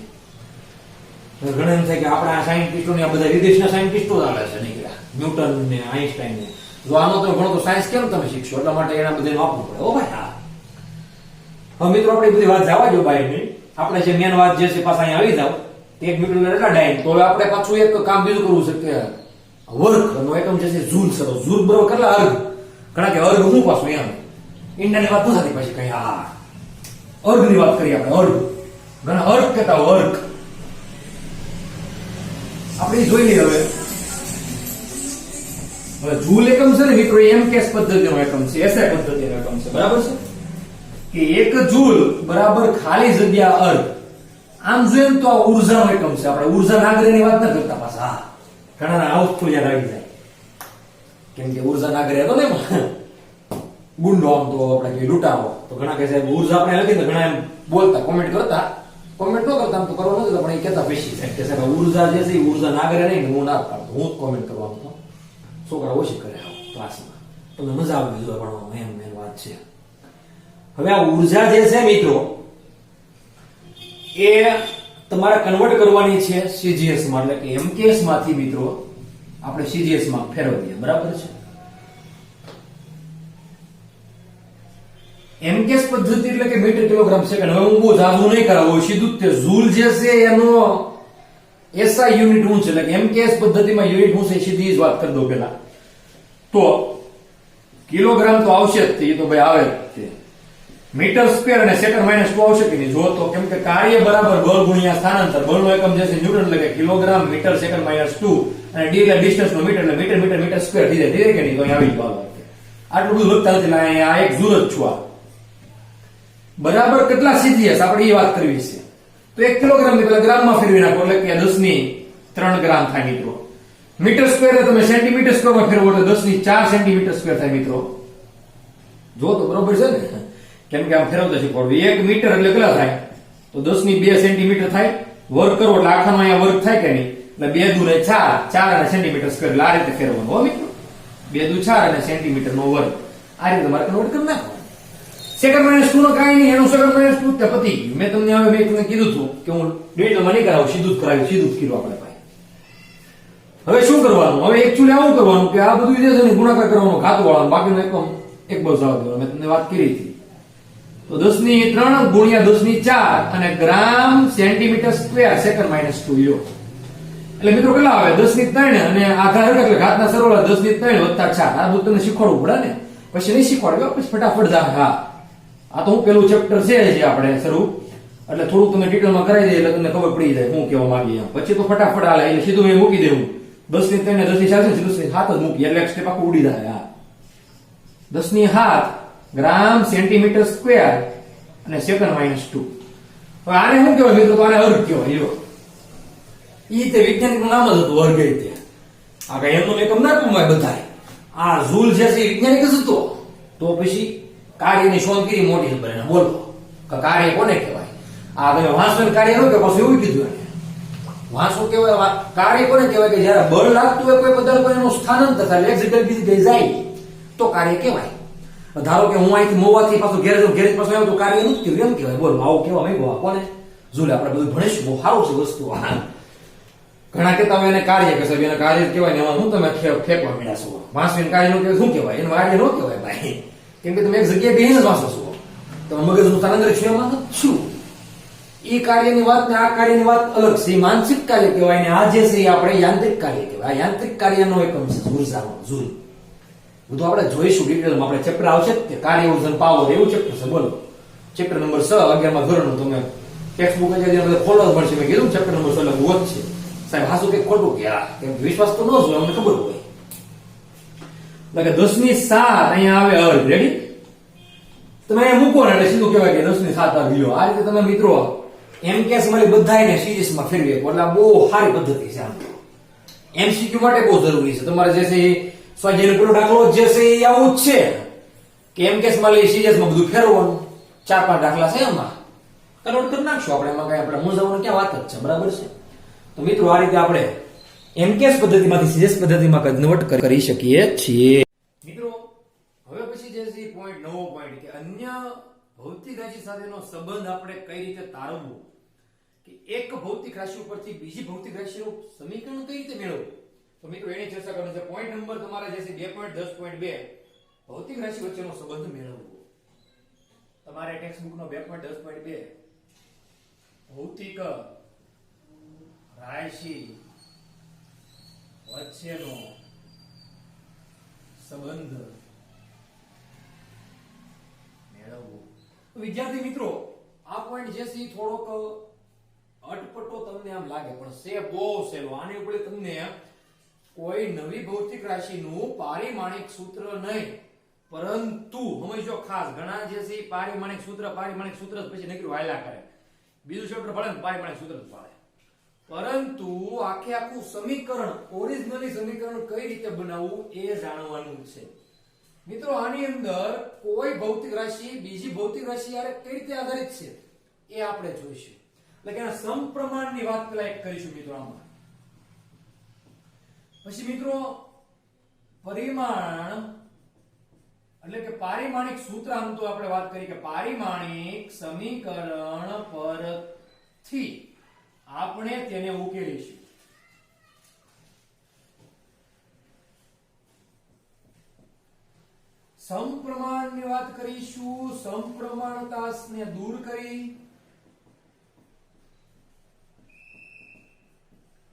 ઘણા એમ થાય કે આપણા સાયન્ટિસ્ટો ને આ બધા વિદેશના સાયન્ટિસ્ટો જ આવે છે નીકળ્યા, ન્યૂટન ને આઈન્સ્ટાઈન ને. જો આનો તમે ભણો તો સાયન્સ કેમ તમે શીખશો? એટલા માટે એના બધાને આપવું પડે. ઓ ભાઈ હા. હવે મિત્રો આપણે બધી વાત જવા દો બાય. આપણે જે મેન વાત જે છે પાછા અહીંયા આવી જાવ. 1 મીટર એટલા ડાયન. તો હવે આપણે પાછું એક કામ બીજું કરવું છે કે વર્ક નો એકમ જે છે જૂલ છે. તો જૂલ બરોબર કેટલા અર્ગ? ઘણા કે અર્ગ હું પાછું એમ ઇન્ડિયાની વાત નથી પછી કઈ. હા અર્ગ ની વાત કરીએ આપણે. અર્ગ ઘણા અર્ગ કહેતા અર્ગ આપણે જોઈ લઈએ. હવે જૂલ એકમ છે ને મિત્રો, એમકેસ પદ્ધતિનો એકમ છે, એસઆઈ પદ્ધતિનો એકમ છે. બરાબર છે કે 1 જૂલ બરાબર ખાલી જગ્યા અર્ગ. આમ જોઈએ તો આ ઉર્જાનો એકમ છે. આપણે ઉર્જા નાગરિકની વાત ન કરતા પાછા. હા ઘણા હાઉસફુલ યાદ આવી જાય, કેમ કે ઉર્જા નાગરિક હતો ને ગુંડો, આમ તો આપણે કહીએ લૂંટારો. તો ઘણા કહે સાહેબ ઉર્જા આપણે લખી તો ઘણા એમ બોલતા, કોમેન્ટ કરતા. કોમેન્ટ ન કરતા તો કરવો નથી, પણ એ કહેતા પછી સાહેબ કે સાહેબ ઉર્જા જે છે ઉર્જા નાગરે નહીં, હું ના પાડતો, હું જ કોમેન્ટ કરવાનું. છોકરા ઓછી કરે ક્લાસમાં, તમને મજા આવે બીજું ભણવામાં. એમ વાત છે. હવે આ ઉર્જા જે છે મિત્રો એ તમારે કન્વર્ટ કરવાની છે સીજીએસ માં, એટલે કે એમકેએસ માંથી મિત્રો આપણે સીજીએસ માં ફેરવીએ. બરાબર છે. એમકેએસ પદ્ધતિ એટલે કે મીટર કિલોગ્રામ સેકન્ડ. હવે હું બહુ જાજુ નહીં કરાવું, સીધું તે જૂલ જે છે એનો એસઆઈ યુનિટ શું છે, એટલે કે એમકેએસ પદ્ધતિમાં યુનિટ શું છે સીધી જ વાત કરી દો પેલા. તો કિલોગ્રામ તો આવશે જ, એ તો ભાઈ આવે જ. મીટર સ્ક્વેર અને સેકન્ડ માઇનસ 2 આવશે કે નહીં? જો તો કેમ કે કાર્ય બરાબર બળ ગુણ્યા સ્થાનાંતર. બળનો એકમ જે છે ન્યૂટન, એટલે કે કિલોગ્રામ મીટર સેકન્ડ માઇનસ 2, અને ડી એટલે ડિસ્ટન્સ નો મીટર, એટલે મીટર મીટર મીટર સ્ક્વેર થઈ જાય કે નહીં? તો અહીં આવી ગયું. આટલું બધું લખતા નથી, આ એક જૂલ જ છું. આ બરાબર કેટલા સીજીએસ આપણે એ વાત કરવી છે. તો 1 કિલોગ્રામ ને પેલા ગ્રામમાં ફેરવી નાખો, એટલે કે 10⁻³ ગ્રામ થાય મિત્રો. મીટર સ્ક્વેર તમે સેન્ટીમીટર સ્ક્વેરમાં ફેરવો એટલે 10⁻⁴ સેન્ટીમીટર સ્ક્વેર થાય મિત્રો. જો તો બરોબર છે ને, કેમ કે આમ ફેરવતા શીખવાડવું. 1 મીટર એટલે કેટલા થાય? તો 10 ની 2 સેન્ટીમીટર થાય. વર્ગ કરો એટલે આખાનો અહીંયા વર્ગ થાય કે નહીં? એટલે 2 દુ ને 4, 4 અને સેન્ટીમીટર સ્ક્વેર. એટલે આ રીતે ફેરવવાનું હો મિત્રો. 2 દુ 4 અને સેન્ટીમીટર નો વર્ગ. આ રીતે તમારે કન્વર્ટ કરી નાખવાનું. સેકન્ડ માઇનસ 2 નો કાંઈ નહીં, એનું સેકન્ડ માઇનસ 2 તે પતી ગયું. મેં તમને કીધું હતું કે હું ડિવિઝનમાં નહીં કરાવું, સીધું જ કરાવ્યું, સીધું જ કર્યું આપણે ભાઈ. હવે શું કરવાનું? હવે એકચ્યુઅલી આવું કરવાનું કે આ બધું જે છે ને ગુણાકાર કરવાનો ખાતું વાળવાનું, બાકીનો એક બસ જવાબ દેવાનો. મેં તમને વાત કરી હતી. તો 10 ની 3 ગુણ્યા 10 ની 4 અને ગ્રામ સેન્ટીમીટર સ્ક્વેર સેકન્ડ માઇનસ 2 લ્યો. એટલે મિત્રો કેટલા આવે? 10 ની 3 અને આખા હરક એટલે ઘાતના સરવાળા 10 ની 3 વત્તા 4. આ બધું તમને શીખવાડવું પડે ને, પછી નહીં શીખવાડ્યું પછી ફટાફટ જા. હા, આ તો હું પેલું ચેપ્ટર છે જે આપણે શરૂ, એટલે થોડું તમે ડિટેલમાં કરાવી દઈએ એટલે તમને ખબર પડી જાય હું કેવા માંગી એમ. પછી તો ફટાફટ હાલે એટલે સીધું મેં મૂકી દેવું. 10 ની 3 ને 10 ની 4 છે, 10 ની 7 જ મૂકી એટલે એક સ્ટેપ આખું ઉડી જાય. હા, 10 ની 7 ગ્રામ સેન્ટીમીટર સ્ક્વેર અને સેકન્ડ માઇનસ 2. હવે આને શું કહેવાય મિત્રો? તો આને વર્ગ કહેવાય. લ્યો, ઈ તે વૈજ્ઞાનિક નામ જ હતું, વર્ગ. તે આ કઈ એમનો એકમ ના કમાય બધાય. આ ઝૂલ જે છે વૈજ્ઞાનિક જ હતો. તો પછી કાર્યની શોધ કરી મોટી નંબર એને બોલો કે કાર્ય કોને કહેવાય? આ તમે વાંસન કાર્ય નો કે પછી એવું કીધું એને વાંસું કહેવાય. કાર્ય કોને કહેવાય? કે જ્યારે બળ લાગતું હોય કોઈ પદાર્થ પર એનું સ્થાનાંતર થાય, એક જગ્યાએ બીજી જગ્યાએ જાય તો કાર્ય કહેવાય. ધારો કે હું અહીંથી મોવાથી પાછું ઘેર જાઉં, ઘેર પાછું આવ્યો તો કાર્ય નથી થયું, એમ કહેવાય. બોલો, આવું કેવા માંગ્યો કોને? ઝૂલે. આપણે બધું ભણીશું, બહુ સારું છે વસ્તુ. ઘણા કહેતા હોય એને કાર્ય કે સાહેબ એને કાર્ય કહેવાય ને એમાં હું તમે ફેંકવા મળ્યા છો. વાંસવીને કાર્ય નો કહેવાય શું કહેવાય? એનું કાર્ય નો કહેવાય ભાઈ, કેમ કે તમે એક જગ્યાએ બેહીને જ વાંચો છો. તમે મગજનું સ્થાનાંતર છે એમાં શું? એ કાર્યની વાત ને આ કાર્યની વાત અલગ છે. માનસિક કાર્ય કહેવાય ને આ જે છે એ આપણે યાંત્રિક કાર્ય કહેવાય. આ યાંત્રિક કાર્યનો એકમ છે ઝૂલ. બધું આપણે જોઈશું ડિટેલમાં. આપણે ચેપ્ટર આવશે કે કાર્ય ઉર્જા પાવર, એવું ચેપ્ટર છે. બોલો, ચેપ્ટર નંબર 6 11મા ધોરણનું. તમે ટેક્સ્ટ બુક જે ફોલો મળશે. મેં કીધું ચેપ્ટર નંબર 6 એટલે હોત છે સાહેબ. હાસુ કે ખોટું કે આ વિશ્વાસ તો ન હોય, અમને ખબર હોય. એટલે કે 10 ની 7 અહીંયા આવે અર્ધ. રેડી? તમે અહીંયા મૂકો ને એટલે સીધું કહેવાય કે 10 ની 7 આવી લ્યો. આ રીતે તમે મિત્રો એમ કેસ મળી બધાને સિરીઝમાં ફેરવી શકો. એટલે બહુ સારી પદ્ધતિ છે. આમ એમસીક્યુ માટે બહુ જરૂરી છે. તમારે જે છે સ્વાધ્યાયનો પેલો દાખલો જે છે એ આવું જ છે કે એમ કેસ માં લઈ સિરીઝમાં બધું ફેરવવાનું. 4-5 દાખલા છે એમાં કન્વર્ટ કરી નાખશું આપણે. એમાં કઈ આપણે મૂંઝવવાનું ક્યાં વાત જ છે. બરાબર છે? તો મિત્રો આ રીતે આપણે એમકેસ પદ્ધતિમાંથી સીએસ પદ્ધતિમાં કન્વર્ટ કરી શકીએ છીએ. મિત્રો હવે પછી જે છે પોઈન્ટ, નવો પોઈન્ટ કે અન્ય ભૌતિક રાશિ સાથેનો સંબંધ આપણે કઈ રીતે તારવવો, કે એક ભૌતિક રાશિ ઉપરથી બીજી ભૌતિક રાશિનું સમીકરણ કઈ રીતે મેળવવું. તો મિત્રો એની ચર્ચા કરવાની છે. પોઈન્ટ નંબર તમારા જે છે 2.10.2 ભૌતિક રાશિ વચ્ચેનો સંબંધ મેળવવો. તમારે ટેક્સ્ટ બુકનો 2.10.2 ભૌતિક રાશિ વચ્ચેનો સંબંધ મેળવવો. વિદ્યાર્થી મિત્રો આ પોઈન્ટ જે છે થોડોક અટપટો તમને આમ લાગે, પણ છે બહુ સહેલો. આની ઉપર તમને કોઈ નવી ભૌતિક રાશિનું પારિમાણિક સૂત્ર નહીં, પરંતુ સમજો ખાસ ઘણા જે છે પારિમાણિક સૂત્ર જ પછી નકરું હાલ્યા કરે. બીજું ચેપ્ટર ભણે ને પારિમાણિક સૂત્ર જ પાડે, પરંતુ આખું સમીકરણ, ઓરિજિનલી સમીકરણ કઈ રીતે બનાવવું એ જાણવાનું છે. મિત્રો આની અંદર કોઈ ભૌતિક રાશિ બીજી ભૌતિક રાશિ યારે કઈ રીતે આધારિત છે એ આપણે જોઈશું. એટલે કે સમપ્રમાણની વાત પેલા એક કરીશું મિત્રો આમાં. પછી મિત્રો પરિમાણ એટલે કે પારિમાણિક સૂત્ર, આમ તો આપણે વાત કરી કે પારિમાણિક સમીકરણ પરથી આપણે તેને ઉકેલીશું. સમપ્રમાણની વાત કરીશું. સમપ્રમાણતાને દૂર કરી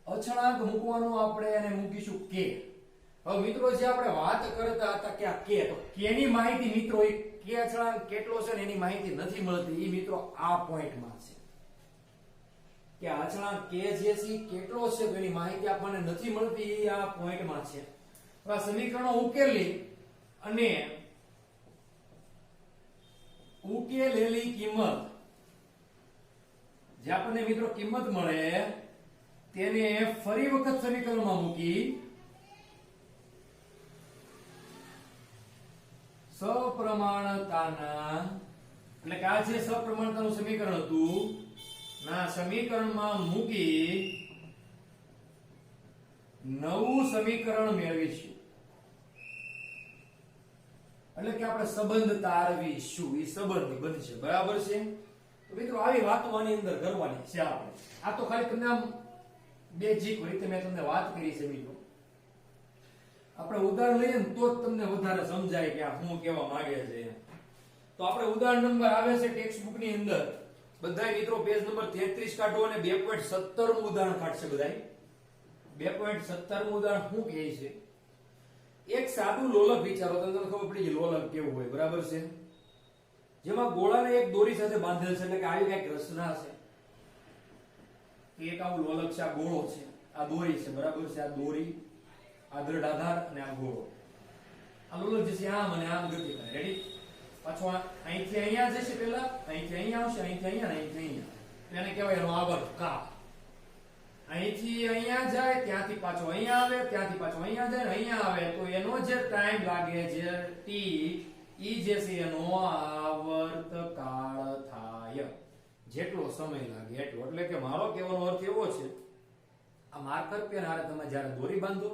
અચળાંક મૂકવાનો આપણે એને મૂકીશું કે. હવે મિત્રો જે આપણે વાત કરતા હતા કે આ કે, તો કે ની માહિતી મિત્રો એ કે અચળાંક કેટલો છે ને એની માહિતી નથી મળતી. એ મિત્રો આ પોઈન્ટમાં છે કે અચળાંક કે જે છે કેટલો છે તો એની માહિતી આપણને નથી મળતી. એ આ પોઈન્ટમાં છે. હવે આ સમીકરણો ઉકેલી અને ઉકેલેલી કિંમત જે આપણને મિત્રો કિંમત મળે તેને ફરી વખત સમીકરણમાં મૂકી સપ્રમાણતાના એટલે કે આ જે સપ્રમાણતાનું સમીકરણ હતું ના સમીકરણમાં મૂકી નવું સમીકરણ મેળવીશું એટલે કે આપણે સંબંધ તારવીશું એ સંબંધ બનશે બરાબર છે તો મિત્રો આવી વાતો આની અંદર કરવાની છે આપણે આ તો ખાલી તમને આમ બેઝિક રીતે મેં તમને વાત કરી છે મિત્રો આપણે ઉદાહરણ લઈએ ને તો જ તમને વધારે સમજાય કે આ શું કહેવા માંગે છે તો આપણે ઉદાહરણ નંબર આવે છે ટેક્સ્ટ બુક ની અંદર બધા મિત્રો પેજ નંબર 33 કાઢો અને 2.17 નું ઉદાહરણ કાઢશે બધા 2.17 નું ઉદાહરણ શું કહે છે એક સાદું લોલક વિચારો તો તમને ખબર પડી ગઈ લોલક કેવું હોય બરાબર છે જેમાં ગોળાને એક દોરી સાથે બાંધેલ છે એટલે કે આવી કઈક રચના છે એક આવું લોલક છે આ ગોળો છે આ દોરી છે બરાબર છે આ દોરી આ દ્રઢ આધાર અને આ ગોળો આ લોલક જે છે આમ અને આમ ગતિ કરે રેડી પાછો અહીંથી અહીંયા જશે પહેલા અહીંથી અહીંયા આવશે અહીંથી અહીંયા ને અહીંથી અહીંયા એને કહેવાય એનો આવર્ત કાપ અહીંથી અહીંયા જાય ત્યાંથી પાછો અહીંયા આવે ત્યાંથી પાછો અહીંયા જાય અહીંયા આવે તો એનો જે ટાઈમ લાગે છે ટી ઈ જે છે એનો આવર્ત કાળ થાય જેટલો સમય લાગે એટલો એટલે કે મારો કહેવાનો અર્થ એવો છે આ માર્કર પેન હારે તમે જ્યારે દોરી બાંધો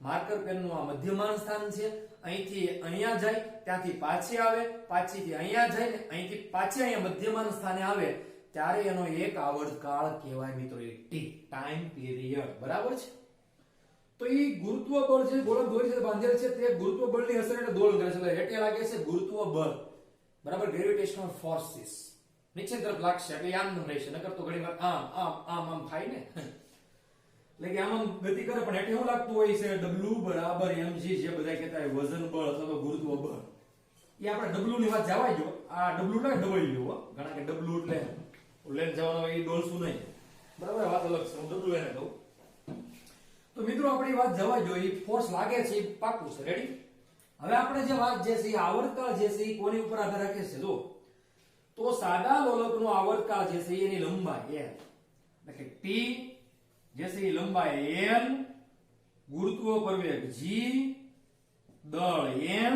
માર્કર પેન નું આ મધ્યમાન સ્થાન છે અહીંથી અહીંયા જાય ત્યાંથી પાછી આવે પાછીથી અહીંયા જાય ને અહીંથી પાછી અહીંયા મધ્યમાન સ્થાને આવે ત્યારે એનો એક આવર્તકાળ કહેવાય મિત્રો એ ટી ટાઈમ પીરિયડ બરાબર છે તો એ ગુરુત્વ બળ જે ગોળક દોરી સાથે બાંધેલ છે તે ગુરુત્વ બળની અસર એટલે દોલન કરે છે એટલે હેઠે લાગે છે ગુરુત્વ બળ બરાબર ગ્રેવિટેશનલ ફોર્સિસ નીચે તરફ લાગશે એટલે આમ રહેશે નકર તો ઘણી વાર આમ આમ આમ આમ થાય ને એટલે કે આમ ગતિ કરે પણ હેઠે શું લાગતું હોય છે W બરાબર mg જે બધા કહેતા હોય વજન બળ અથવા તો ગુરુત્વ બળ એ આપણે W ની વાત જવાય જો આ W ના W ઘણા કે W એટલે લેન જવાનો એ ડોલશું નહીં બરાબર વાત અલગ છે હું W એને કહું તો મિત્રો આપણી વાત જવા જોઈએ ફોર્સ લાગે છે પાકું છે રેડી હવે આપણે જે વાત જે છે આવર્તકાળ જે છે એ કોની ઉપર આધાર રાખે છે જો તો સાદા લોલકનો આવર્તકાળ જે છે એની લંબાઈ l એટલે કે t જે છે એ લંબાઈ l ગુરુત્વ પ્રવેગ g દળ m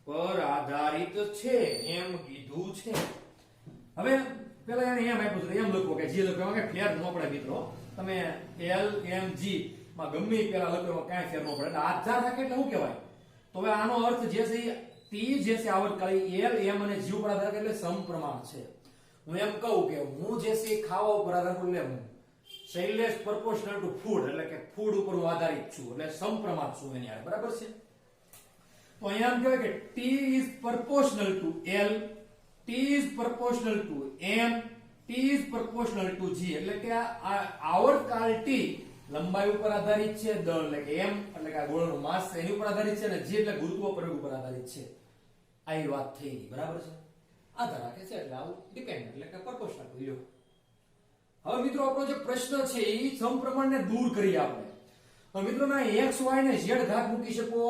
પર આધારિત છે એમ કીધું છે હવે પેલા એને એમ આપ્યું છે એમ લખો કે g લખો કે ફેર ન પડે મિત્રો તમે L M G માં ગમે પેલા લખો કાંઈ ફેર ન પડે એટલે આધાર રાખે એટલે શું કહેવાય તો હવે આનો અર્થ જે છે T જે છે આવર્તકાળી L M અને G ઉપર આધાર રાખે એટલે સમપ્રમાણ છે હું એમ કહું કે હું જે છે ખાવા ઉપર આધાર કરું એટલે હું શૈલેષ proportional to food એટલે કે ફૂડ ઉપર હું આધારિત છું એટલે સમપ્રમાણ છું એની હારે બરાબર છે તો અહીંયા એમ કહેવાય કે T is proportional to L T is proportional to M T is proportional to G એટલે કે આ આવર્તકાળ T લંબાઈ ઉપર આધારિત છે દળ એટલે કે M એટલે કે આ ગોળાનું માસ એની ઉપર આધારિત છે અને G એટલે ગુરુત્વ પ્રવેગ ઉપર આધારિત છે આ વાત થઈ ગઈ બરાબર છે આધાર રાખે છે એટલે આવું ડિપેન્ડ એટલે કે proportional to લ્યો હવે મિત્રો આપણો જે પ્રશ્ન છે એ સમપ્રમાણને દૂર કરીએ આપણે હવે મિત્રો મેં x y ને z ઘાત મૂકી શકો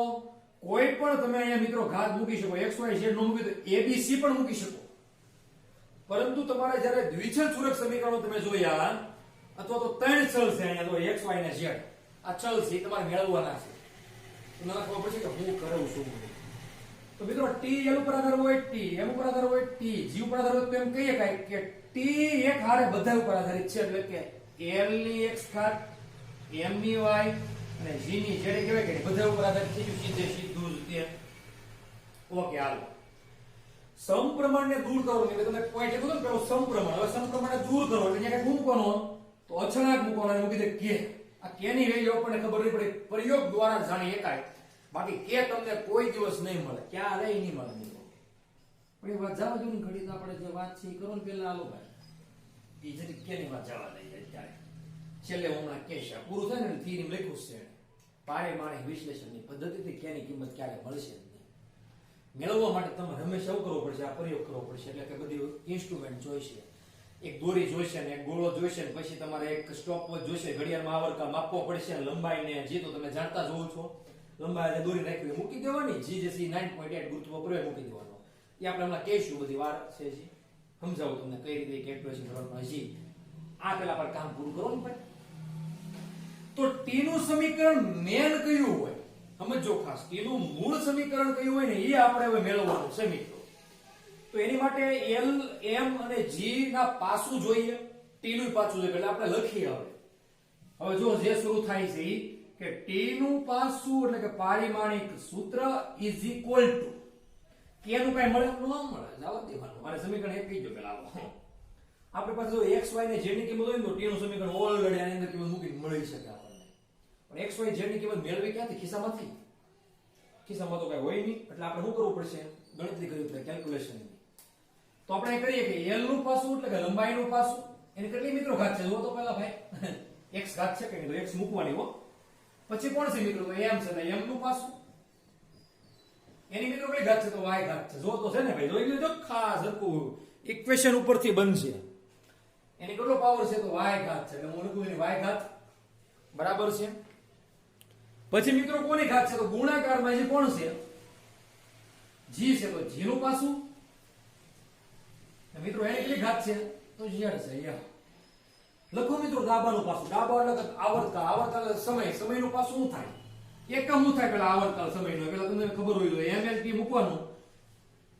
કોઈ પણ તમે અહીંયા મિત્રો ઘાત મૂકી શકો x y z નો મૂકી તો a b c પણ મૂકી શકો પરંતુ તમારે જ્યારે દ્વિચલ પૂરક સમીકરણો તમે જોયા અથવા તો ત્રણ ચલ છે અહીંયા તો x y અને z આ ચલ છે તમારે મેળવવાના છે તમને ખબર પડશે કે હું કરું છું તો મિત્રો t l ઉપર આધાર હોય t m ઉપર આધાર હોય t g ઉપર આધાર હોય તો એમ કહીએ કે t એક હારે બધા ઉપર આધારિત છે એટલે કે l ની x ઘાત m ની y અને g ની z કહેવાય કે બધા ઉપર આધારિત છે સીધું જ તે ઓકે હાલો સમપ્રમાણને દૂર કરો એટલે તમે પોઈન્ટ એક કરો સમપ્રમાણ હવે સમપ્રમાણને દૂર કરો એટલે અહીંયા કઈ મૂકવાનો તો અચળાંક મૂકવાનો મૂકી દે કે આ કે ની વેલ્યુ આપણને ખબર નહીં પડે પ્રયોગ દ્વારા જાણી શકાય બાકી કે તમને કોઈ દિવસ નહીં મળે ક્યારે નહીં મળે મિત્રો પણ એ વાત જવા દો ને ઘડી તો આપણે જે વાત છે એ કરો ને પેલા આલો ભાઈ એ જરી કે ની વાત જવા દઈએ અત્યારે છેલ્લે હમણાં કેશ પૂરું થાય ને થિયરી લખ્યું છે પારેમાણિક વિશ્લેષણની પદ્ધતિથી કેની કિંમત ક્યારે મળશે મેળવવા માટે તમારે હંમેશા શું કરવો પડશે આ પ્રયોગ કરવો પડશે એટલે કે બધી ઇન્સ્ટ્રુમેન્ટ જોઈશે એક દોરી જોઈશે ને એક ગોળો જોઈશે ને પછી તમારે એક સ્ટોપવોચ જોઈશે ઘડિયાળમાં આવર્તકાળ માપવો પડશે લંબાઈને જે તો તમે જાણતા જ હોવ છો લંબાઈ જે દોરી નાખી મૂકી દેવાની જી જે 9.8 ગુરુત્વ પ્રવેગ મૂકી દેવાનો એ આપણે હમણાં કહીશું બધી વાર છે જી સમજાવું તમને કઈ રીતે કેલ્ક્યુલેશન કરવાનું જી આ પેલા પર કામ પૂરું કરો ને ભાઈ તો t નું સમીકરણ મેન કયું હોય સમજ સમજો ખાસ, ટી નું મૂળ સમીકરણ કયું હોય ને એ આપણે હવે મેળવવાનું છે મિત્રો. તો એની માટે એલ, એમ અને જી ના પાસું જોઈએ, ટી નું પાસું જોઈએ, એટલે આપણે લખીએ હવે જો જે શરૂ થાય છે ઈ કે ટી નું પાસું એટલે કે પારિમાણિક સૂત્ર ઇઝ ઇક્વલ ટુ કે નું કઈ મળે ન મળે જવા દેવાનું. મારે સમીકરણ એક કહી દો પેલા આપણે પાસે જો x y ને z ની કિંમત હોય ને તો ટી નું સમીકરણ ઓલરેડી આની અંદર કિંમત મૂકીને મળી શકે આપણને. પણ x y z ની કિંમત મેળવી ક્યાંથી? ખિસ્સામાંથી. ખિસ્સામાં તો કઈ હોય નહીં, એટલે આપણે શું કરવું પડશે? ગણતરી કરવી પડે, કેલ્ક્યુલેશન. તો આપણે કરીએ કે l નું પાસું એટલે કે લંબાઈનું પાસું, એની કેટલી મિત્રો ઘાત છે જો તો પેલા ભાઈ x ઘાત છે કે નહીં, તો x મૂકવાની હો. પછી કોણ છે મિત્રો? તો m છે, તો m નું પાસું એની મિત્રો કઈ ઘાત છે? તો y ઘાત છે. જો તો છે ને ભાઈ, જોઈ લેજો ખાસ હરકું ઇક્વેશન ઉપરથી બનશે. એની કેટલો પાવર છે? તો y ઘાત છે, એટલે હું લખું એની y ઘાત બરાબર છે. પછી મિત્રો કોની ઘાત છે? તો ગુણાકારમાં જે કોણ છે? g છે, તો g નું પાસું મિત્રો એની કેટલી ઘાત છે? તો z છે. લખો મિત્રો ડાબાનું પાસું. ડાબા એટલે આવર્તકાળ, આવર્તકાળ સમય, સમયનું પાસું શું થાય? એકમ શું થાય પેલા આવર્તકાળ સમયનો? પેલા તમને ખબર હોય તો mlt મૂકવાનું,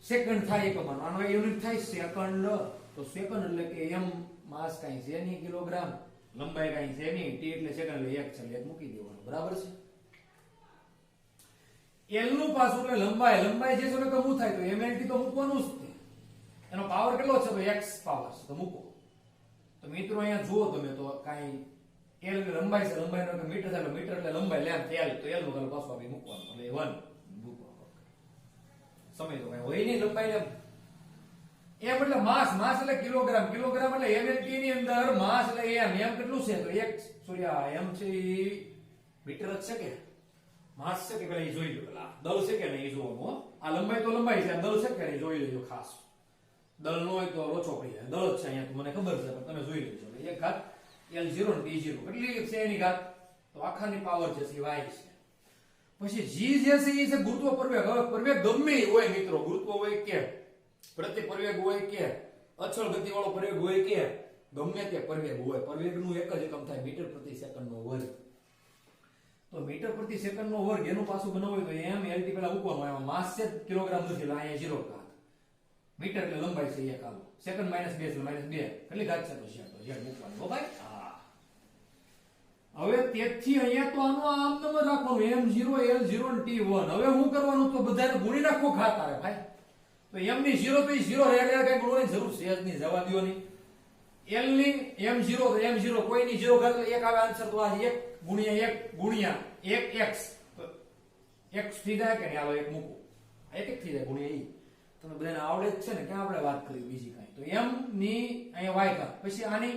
સેકન્ડ થાય એકમમાં, આનો યુનિટ થાય સેકન્ડ. તો સેકન્ડ એટલે કે m માસ કાઈ છે નહીં, કિલોગ્રામ, લંબાઈ કાઈ છે નહીં, t એટલે સેકન્ડ એટલે 1 છે, એટલે 1 મૂકી દેવાનું. બરાબર છે. l નું પાસું એટલે લંબાઈ, લંબાઈ જે છે તો શું થાય? તો mlt તો મૂકવાનું જ છે. એનો પાવર કેટલો છે? તો x પાવર છે, તો મૂકો. તો મિત્રો અહીંયા જુઓ તમે તો કાઈ l લંબાઈ છે, લંબાઈનો કે મીટર થાય, મીટર એટલે લંબાઈ લેન્થ l, તો l નું કાલ પાછું આપણે મૂકવાનું, એટલે 1 મૂકવાનું. સમય તો કઈ હોય નહીં લંબાઈ એમ એટલે માસ, માસ એટલે કિલોગ્રામ, કિલોગ્રામ એટલે mlt ની અંદર માસ એટલે m કેટલું છે? તો 1 સોરી આ m છે ઈ મીટર જ છે કે માસ છે કે પેલા ઈ જોઈ લો. પેલા દળ છે કે નહીં ઈ જોવાનું. આ લંબાઈ તો લંબાઈ છે, દળ છે કે નહીં જોઈ લેજો ખાસ. દળ નો હોય તો લોચો પડી જાય. દળ જ છે અહીંયા, તો મને ખબર છે, પણ તમે જોઈ લેજો. એક ઘાત l0 ને t0 કેટલી છે એની ઘાત? તો આખાની પાવર છે y છે. પછી g જે છે એ છે ગુરુત્વ પ્રવેગ. હવે પ્રવેગ ગમે હોય મિત્રો, ગુરુત્વ હોય કે પ્રતિ પ્રવેગ હોય કે અચળ ગતિ વાળો પ્રવેગ હોય કે ગમે તે પ્રવેગ હોય, પ્રવેગનું એક જ એકમ થાય મીટર પ્રતિ સેકન્ડનો વર્ગ. તો મીટર પ્રતિ સેકન્ડનો વર્ગ એનું પાછું બનાવવું હોય તો m lt પેલા મૂકવાનું. એમાં માસ છે કિલોગ્રામ નથી, એટલે અહીંયા 0 ઘાત. મીટર એટલે લંબાઈ છે 1 આલો, સેકન્ડ -2 એટલે -2 કેટલી ઘાત છે? તો z મૂકવાનું. હો ભાઈ હા. હવે તેથી અહીંયા તો આનો આમ નંબર રાખવાનું m0 l0 અને t1. હવે હું કરવાનું? તો બધાને ગુણી નાખો ઘાત આવે ભાઈ. તો m ની 0 તો 0 રહે, એટલે કઈ ગુણવાની જરૂર છે જ નહીં, જવા દો નહીં. l ની m0 તો m0 કોઈની 0 ઘાત એટલે 1 આવે આન્સર. તો આ 1 ગુણ્યા 1 x, તો x થઈ જાય કે નહીં? આલો 1 મૂકો, આ 1 થઈ જાય ગુણ્યા ઈ. તમે બધાને આવડે જ છે ને, ક્યાં આપણે વાત કરી બીજી કાંઈ. તો m ની અહીંયા y ઘાત, પછી આની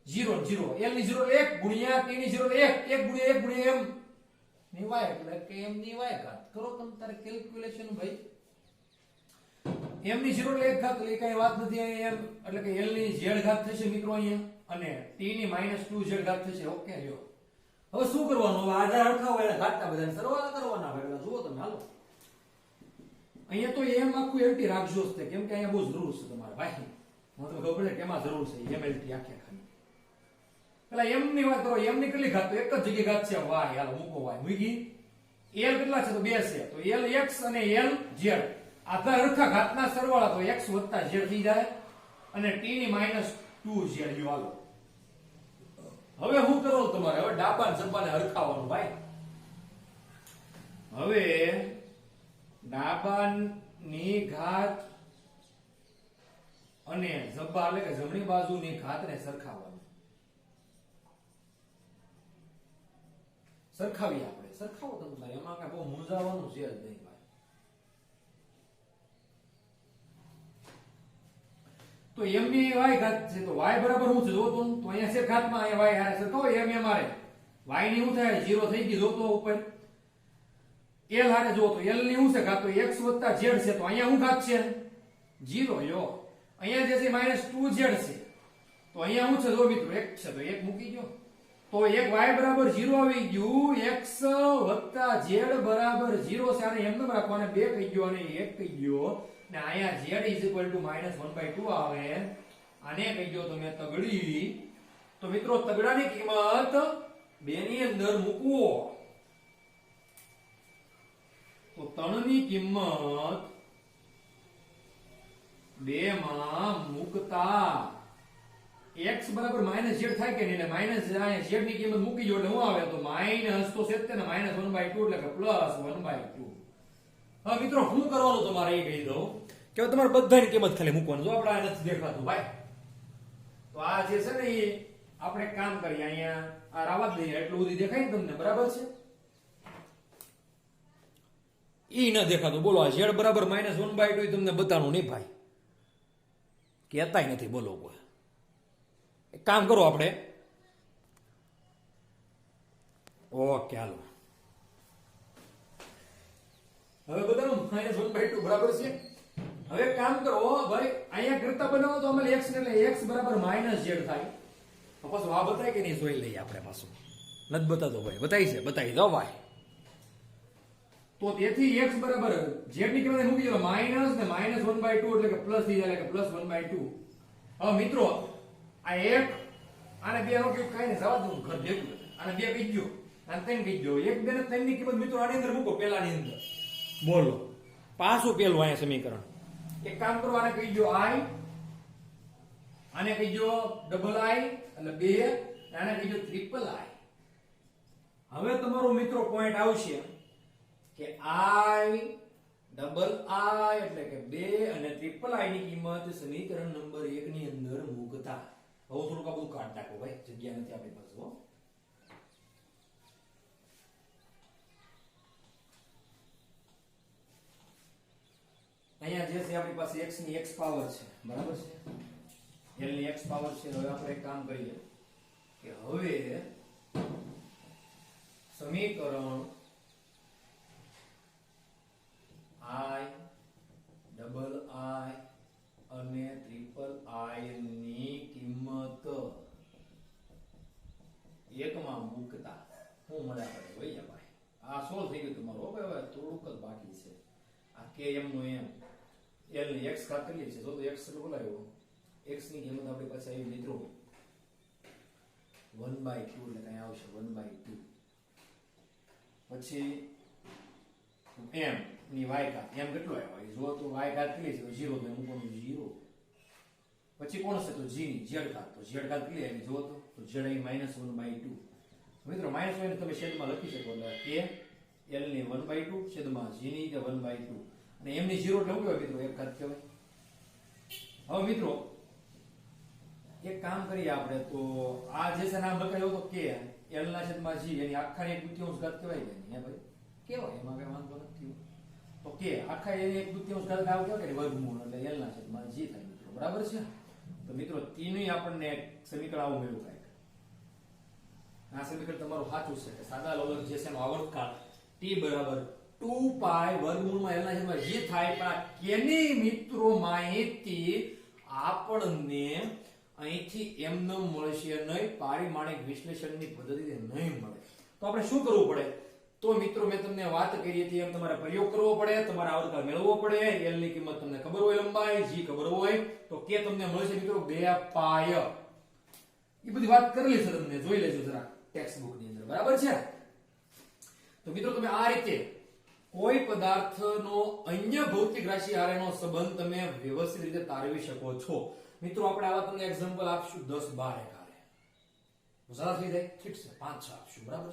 0 0, l ની 0 એટલે 1 ગુણ્યા t ની 0 એટલે 1 1 ગુણ્યા m ની y એટલે કે m ની y ઘાત. કરો તમે તારે કેલ્ક્યુલેશન ભાઈ. m ની 0 એટલે 1 ઘાત એટલે કઈ વાત નથી. અહીંયા m એટલે કે l ની z ઘાત થશે મિત્રો અહીંયા, અને t ની -2z ઘાત થશે. ઓકે લ્યો. હવે શું કરવાનું? હવે આધાર હરખા હોય એટલે ઘાતના બધાને સરવાળા કરવાના હોય. એટલે જુઓ તમે હાલો. અહીંયા તો m આખું lt રાખજો જ તે, કેમ કે અહીંયા બહુ જરૂર છે તમારે ભાઈ. મને તો ખબર છે કેમાં જરૂર છે m lt આખે ખાલી. પેલા m ની વાત કરો, m ની કેટલી ઘાત? તો એક જ જગ્યાએ ઘાત છે y. હાલો મૂકો y મૂકી. l કેટલા છે? તો 2 છે, તો l x અને l z આધાર હરખા ઘાતના સરવાળા, તો x + z થઈ જાય, અને t ની -2z લ્યો. હાલો હવે શું કરવાનું તમારે? હવે ડાબા ને જબ્બાને હરખાવાનું ભાઈ. હવે ડાબાની ઘાત અને જબ્બા એટલે કે જમણી બાજુની ઘાતને સરખાવવાનું. સરખાવીએ આપણે. સરખાવો તમે, એમાં કઈ બહુ મૂંઝાવાનું છે જ નહીં ભાઈ. તો m ની y ઘાત છે, તો y બરાબર શું છે? જો તો અહીંયા છે ઘાતમાં, અહીંયા y હારે સરખાવો. m મારે y ની શું થાય? 0 થઈ ગઈ. જો તો ઉપર l હારે જો તો l ની શું છે ઘાત? તો x + z છે, તો અહીંયા શું ઘાત છે? 0 લ્યો. અહીંયા જે છે -2z છે, તો અહીંયા શું છે? જો મિત્રો 1 છે, તો 1 મૂકી દો. તો 1 y બરાબર 0 આવી ગયું, x + z બરાબર 0 છે. આને એમ નંબર રાખવાને 2 કહી ગયો અને 1 કહી ગયો, ને અહીંયા z = -1/2 આવે. આને કહી ગયો તમે તગડી. તો મિત્રો તગડાની કિંમત 2 ની અંદર મૂકવો. ત્રણની કિંમત 2 માં મૂકતા x બરાબર માઇનસ z થાય કે નહીં, એટલે માઇનસ z ની કિંમત મૂકી જો એટલે શું આવે તો માઇનસ તો છે ને માઇનસ 1/2 એટલે કે પ્લસ 1/2. હવે મિત્રો શું કરવાનું તમારે એ કહી દઉં કે તમારે બધાની કિંમત ખાલી મૂકવાનું. જો આપણે આ નથી દેખાતું ભાઈ, તો આ જે છે ને એ આપણે કામ કરીએ, અહીંયા આ રાવા દઈએ એટલું બધું દેખાય ને તમને, બરાબર છે? ઈ ન દેખાતું. બોલો આ z બરાબર માઇનસ 1/2 તમને બતાવવાનું નહીં ભાઈ, કહેતાય નથી. બોલો કોઈ એક કામ કરો આપણે, ઓકે હાલો હવે બધાનું માઇનસ 1/2 બરાબર છે. હવે કામ કરો ભાઈ, અહીંયા કરતા બનાવો તો અમારે x ને એટલે x બરાબર માઇનસ z થાય. પાછું આ બતાય કે નહીં જોઈ લઈએ આપણે. પાછું નથી બતાતો ભાઈ, બતાવી છે, બતાવી દો ભાઈ. તો તેથી x બરાબર z ની કિંમત મૂકી દો માઇનસ ને માઇનસ 1/2 એટલે કે પ્લસ થઈ જાય, એટલે કે પ્લસ 1/2. હવે મિત્રો આ એક આને બે નો ક્યુબ કાઈ ને જવા દઉં ઘર ભેગું, આને બે કહી દો અને ત્રણ કહી દો. એક બે ને ત્રણ ની કિંમત મિત્રો આની અંદર મૂકો, પેલાની અંદર. બોલો પાછું પેલું અહીંયા સમીકરણ. એક કામ કરો, આને કહી દો i, આને કહી દો ડબલ i એટલે 2, આને કહી દો ટ્રિપલ i. હવે તમારો મિત્રો પોઈન્ટ આવશે કે i ડબલ i એટલે કે 2 અને ટ્રિપલ i ની કિંમત સમીકરણ નંબર 1 ની અંદર મૂકતા. હવે થોડુંક આ બધું કાઢ નાખો ભાઈ, જગ્યા નથી આપણી પાસે. અહીંયા જે છે આપણી પાસે x ની x પાવર છે, બરાબર છે? l ની x પાવર છે. હવે આપણે એક કામ કરીએ કે હવે સમીકરણ i ડબલ i અને ટ્રિપલ i ની કિંમત 1 માં મૂકતા શું મળે આપણે ભાઈ? આ સોલ્વ થઈ ગયું તમારું. હવે થોડુંક જ બાકી છે. આ km નો m, l ની x ઘાત કરીએ છીએ. જો તો x એટલે બોલાયો, x ની કિંમત આપણી પાસે આવી મિત્રો 1/2 એટલે કઈ આવશે 1/2. પછી m ની y ઘાત, m કેટલો આવ્યો જો તો y ઘાત કેટલી છે 0, તો મૂકવાનું 0. પછી કોણ છે તો g ની z ઘાત, તો z ઘાત કેટલી આવી જો તો z આવી -1/2. મિત્રો માઈનસ હોય ને તમે છેદમાં લખી શકો, એટલે a l ની 1/2 છેદમાં g ની 1/2 અને m ની 0 એટલે શું કહેવાય મિત્રો? એક ઘાત કહેવાય. હવે મિત્રો એક કામ કરીએ આપણે, તો આ જે છે નામ લખાયો તો k l ના છેદમાં g એની આખાની 1/2 ઘાત કહેવાય કે નહીં? ભાઈ કહેવાય, એમાં કઈ વાંધો નથી. તો k આખા એની 1/2 ઘાત આવ કહેવાય કે વર્ગમૂળ, એટલે l ના છેદમાં g થાય મિત્રો, બરાબર છે? તો મિત્રો તીનું આપણને સમીકરણ આવું મળ્યું કાંઈક. આ સમીકરણ તમારું સાચું છે કે સાદા લોલક જે છે એનો આવર્તકાળ t બરાબર 2π વર્ગમૂળમાં l ના છેદમાં g થાય. પણ આ કેની મિત્રો માહિતી આપણને અહીંથી એમને મળશે નહીં, પારિમાણિક વિશ્લેષણની પદ્ધતિથી નહીં મળે. તો આપણે શું કરવું પડે? તો મિત્રો મેં તમને વાત કરી હતી એમ તમારે પ્રયોગ કરવો પડે, તમારે આવર્તકાળ મેળવવો પડે. l ની કિંમત તમને ખબર હોય, લંબાઈ, g ખબર હોય, તો k તમને મળશે મિત્રો 2π. એ બધી વાત કરેલી છે, તમને જોઈ લેજો જરા ટેક્સ્ટ બુક ની અંદર, બરાબર છે? તો મિત્રો તમે આ રીતે કોઈ પદાર્થનો અન્ય ભૌતિક રાશિ હારેનો સંબંધ તમે વ્યવસ્થિત રીતે તારવી શકો છો. મિત્રો આપણે આવા તમને એક્ઝામ્પલ આપશું 10-12 એક હારે. થઈ જાય ઠીક છે, 5-6 આપશું, બરાબર?